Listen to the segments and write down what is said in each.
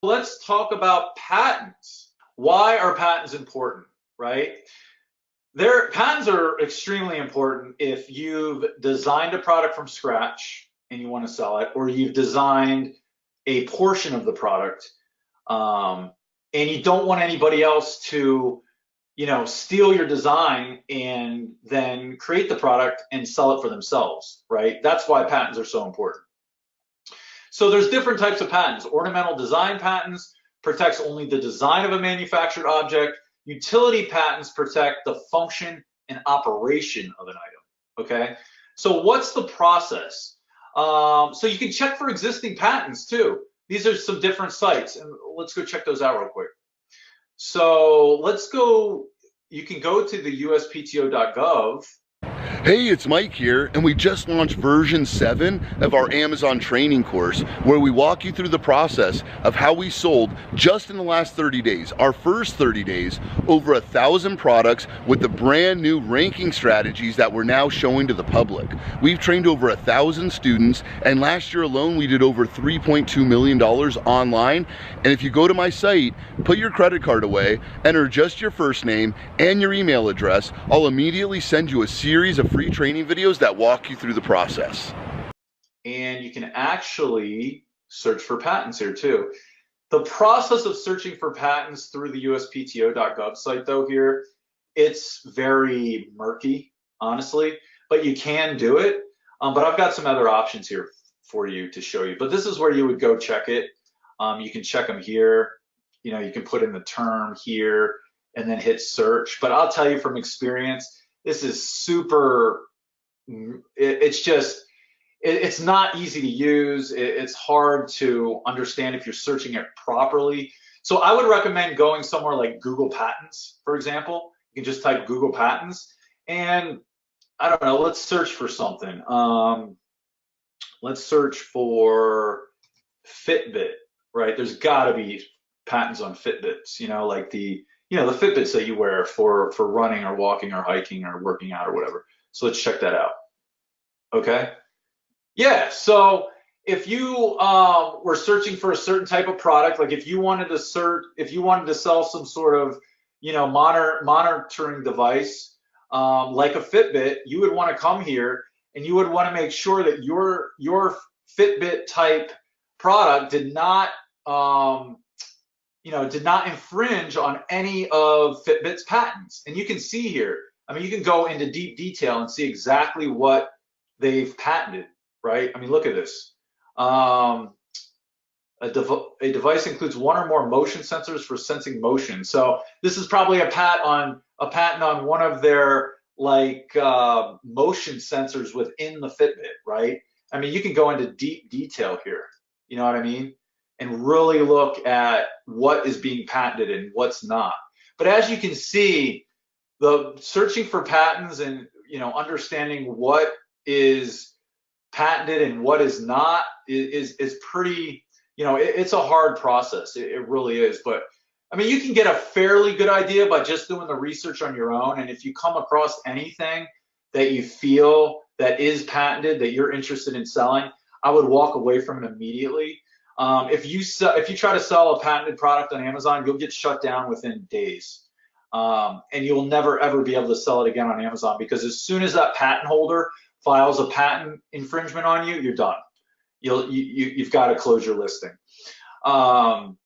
let's talk about patents. Why are patents important, right? Patents are extremely important if you've designed a product from scratch and you want to sell it, or you've designed a portion of the product, and you don't want anybody else to, steal your design and then create the product and sell it for themselves, right? That's why patents are so important. So there's different types of patents. Ornamental design patents protects only the design of a manufactured object. Utility patents protect the function and operation of an item, okay? So what's the process? So you can check for existing patents too. These are some different sites, and let's go check those out real quick. So let's go, you can go to the uspto.gov. Hey, it's Mike here, and we just launched version 7 of our Amazon training course, where we walk you through the process of how we sold just in the last 30 days, our first 30 days, over 1,000 products with the brand new ranking strategies that we're now showing to the public. We've trained over 1,000 students, and last year alone we did over $3.2 million online. And if you go to my site, put your credit card away, enter just your first name and your email address, I'll immediately send you a series of free training videos that walk you through the process. And you can actually search for patents here too. The process of searching for patents through the uspto.gov site though here, it's very murky, honestly, but you can do it. But I've got some other options here for you to show you. But this is where you would go check it. You can check them here. You can put in the term here and then hit search. But I'll tell you from experience, this is super, it's not easy to use. It's hard to understand if you're searching it properly. So I would recommend going somewhere like Google Patents, for example. You can just type Google Patents, and I don't know, let's search for something. Let's search for Fitbit, right? There's gotta be patents on Fitbits, like the Fitbits that you wear for running or walking or hiking or working out or whatever. So let's check that out. Okay. Yeah. So if you were searching for a certain type of product, like if you wanted to sell some sort of, monitoring device, like a Fitbit, you would want to come here and you would want to make sure that your Fitbit type product did not infringe on any of Fitbit's patents. And you can see here, you can go into deep detail and see exactly what they've patented, right? look at this. A device includes one or more motion sensors for sensing motion. So this is probably a patent on one of their motion sensors within the Fitbit, right? You can go into deep detail here. You know what I mean? And really look at what is being patented and what's not. But as you can see, the searching for patents and understanding what is patented and what is not is pretty, it's a hard process. It really is. But you can get a fairly good idea by just doing the research on your own. And if you come across anything that you feel that is patented that you're interested in selling, I would walk away from it immediately. If you try to sell a patented product on Amazon, you'll get shut down within days, and you'll never ever be able to sell it again on Amazon, because as soon as that patent holder files a patent infringement on you, you're done. You've got to close your listing. And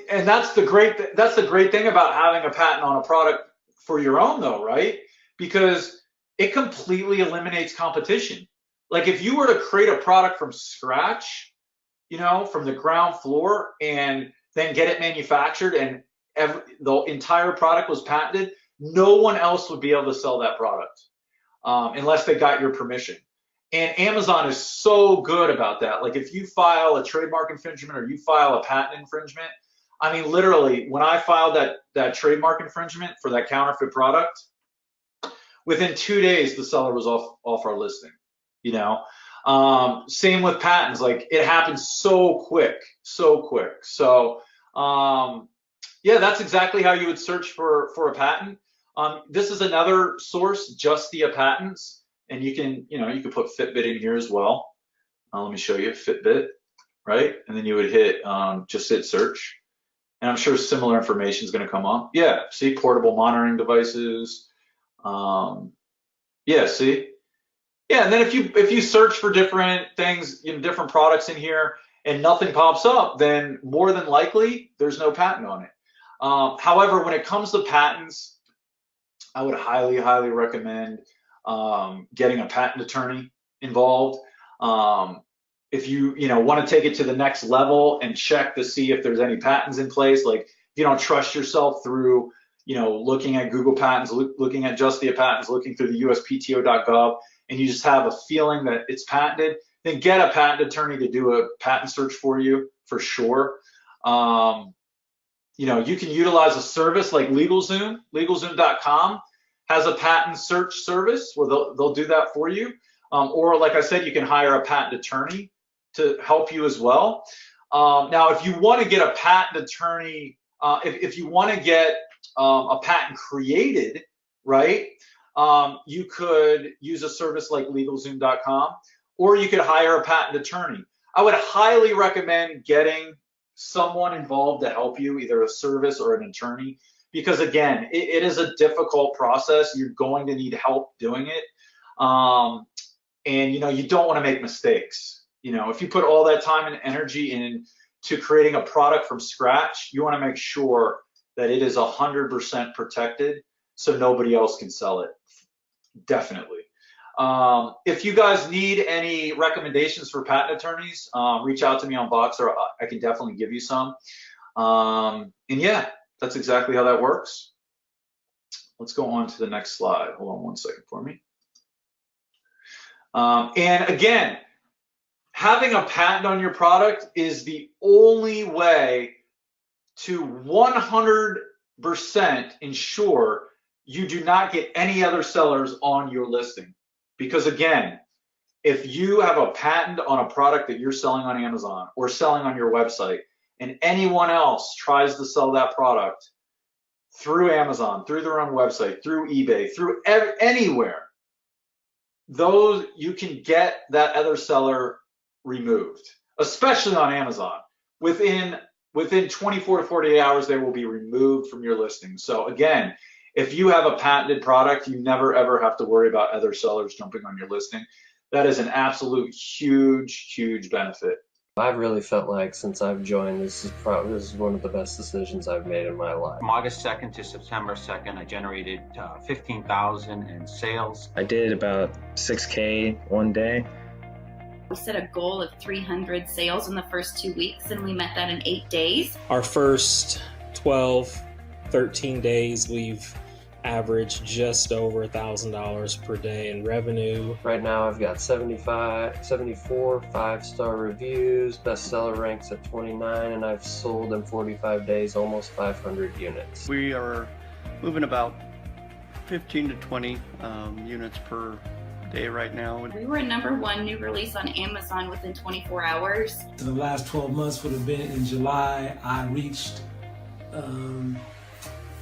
that's the great thing about having a patent on a product for your own, though, right? Because it completely eliminates competition. Like if you were to create a product from scratch, from the ground floor, and then get it manufactured and the entire product was patented, no one else would be able to sell that product unless they got your permission. And Amazon is so good about that. Like if you file a trademark infringement or you file a patent infringement, literally when I filed that trademark infringement for that counterfeit product, within 2 days the seller was off our listing. Same with patents. Like it happens so quick. So yeah, that's exactly how you would search for a patent. This is another source, Justia Patents, and you can put Fitbit in here as well. Let me show you Fitbit right? And then you would hit, just hit search. And I'm sure similar information is going to come up. Yeah, see, portable monitoring devices. Yeah, see? Yeah, and then if you search for different things, different products in here, and nothing pops up, then more than likely there's no patent on it. However, when it comes to patents, I would highly, highly recommend getting a patent attorney involved. If you want to take it to the next level and check to see if there's any patents in place, like if you don't trust yourself through looking at Google Patents, looking at Just the Patents, looking through the USPTO.gov, and you just have a feeling that it's patented, then get a patent attorney to do a patent search for you for sure. You can utilize a service like LegalZoom. LegalZoom.com has a patent search service where they'll do that for you. Or like I said, you can hire a patent attorney to help you as well. Now, if you want to get a patent attorney, if you want to get a patent created, right, you could use a service like LegalZoom.com, or you could hire a patent attorney. I would highly recommend getting someone involved to help you, either a service or an attorney, because again, it is a difficult process. You're going to need help doing it. And you don't want to make mistakes. If you put all that time and energy into creating a product from scratch, you want to make sure that it is 100% protected so nobody else can sell it. Definitely. If you guys need any recommendations for patent attorneys, reach out to me on Voxer. I can definitely give you some. And yeah, that's exactly how that works. Let's go on to the next slide. Hold on one second for me. And again, having a patent on your product is the only way to 100% ensure you do not get any other sellers on your listing. Because again, if you have a patent on a product that you're selling on Amazon or selling on your website, and anyone else tries to sell that product through Amazon, through their own website, through eBay, through anywhere, you can get that other seller removed, especially on Amazon. Within 24 to 48 hours, they will be removed from your listing. So again, if you have a patented product, you never ever have to worry about other sellers jumping on your listing. That is an absolute huge, huge benefit. I've really felt like since I've joined, this is one of the best decisions I've made in my life. From August 2nd to September 2nd, I generated 15,000 in sales. I did about 6K one day. We set a goal of 300 sales in the first 2 weeks, and we met that in 8 days. Our first 12, 13 days, we've averaged just over $1,000 per day in revenue. Right now I've got 74 5-star reviews, bestseller ranks at 29, and I've sold in 45 days almost 500 units. We are moving about 15 to 20 units per day right now. We were #1 new release on Amazon within 24 hours. The last 12 months would have been in July. I reached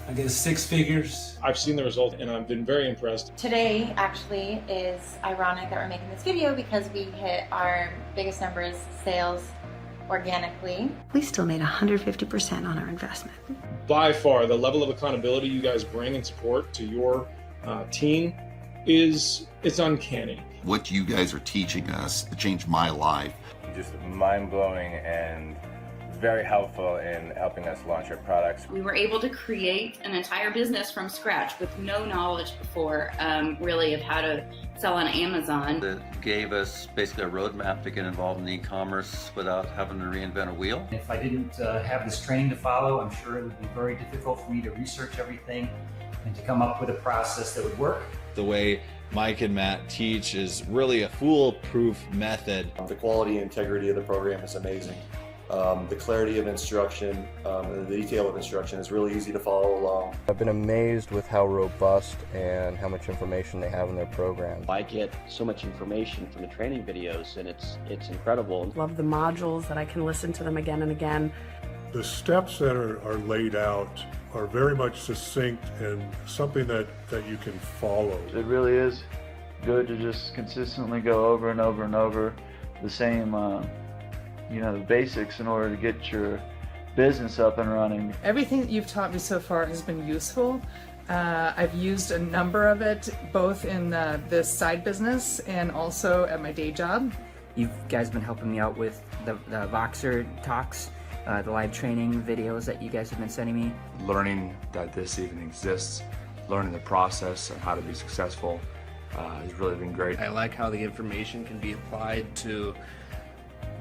I guess 6 figures. I've seen the result and I've been very impressed. Today actually is ironic that we're making this video because we hit our biggest numbers sales organically. We still made 150% on our investment. By far, the level of accountability you guys bring and support to your team it's uncanny. What you guys are teaching us changed my life. Just mind-blowing and very helpful in helping us launch our products. We were able to create an entire business from scratch with no knowledge before, really, of how to sell on Amazon. It gave us basically a roadmap to get involved in e-commerce without having to reinvent a wheel. If I didn't have this training to follow, I'm sure it would be very difficult for me to research everything and to come up with a process that would work. The way Mike and Matt teach is really a foolproof method. The quality and integrity of the program is amazing. The clarity of instruction and the detail of instruction is really easy to follow along. I've been amazed with how robust and how much information they have in their program. I get so much information from the training videos, and it's incredible. Love the modules that I can listen to them again and again. The steps that are laid out are very much succinct and something that you can follow. It really is good to just consistently go over and over and over the same the basics in order to get your business up and running. Everything that you've taught me so far has been useful. I've used a number of it, both in this side business and also at my day job. You guys have been helping me out with the Voxer talks, the live training videos that you guys have been sending me. Learning that this even exists, learning the process and how to be successful has really been great. I like how the information can be applied to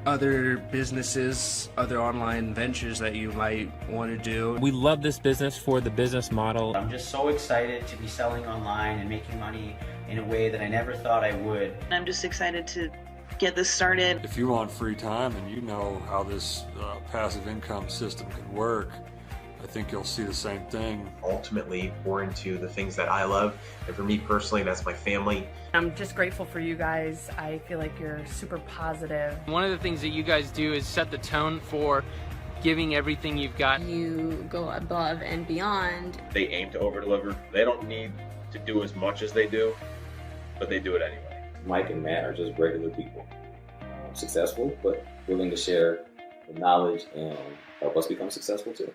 other businesses, other online ventures that you might want to do. We love this business for the business model. I'm just so excited to be selling online and making money in a way that I never thought I would. I'm just excited to get this started. If you want free time and you know how this passive income system can work, I think you'll see the same thing. Ultimately pour into the things that I love, and for me personally, that's my family. I'm just grateful for you guys. I feel like you're super positive. One of the things that you guys do is set the tone for giving everything you've got. You go above and beyond. They aim to over-deliver. They don't need to do as much as they do, but they do it anyway. Mike and Matt are just regular people. Successful, but willing to share the knowledge and help us become successful too.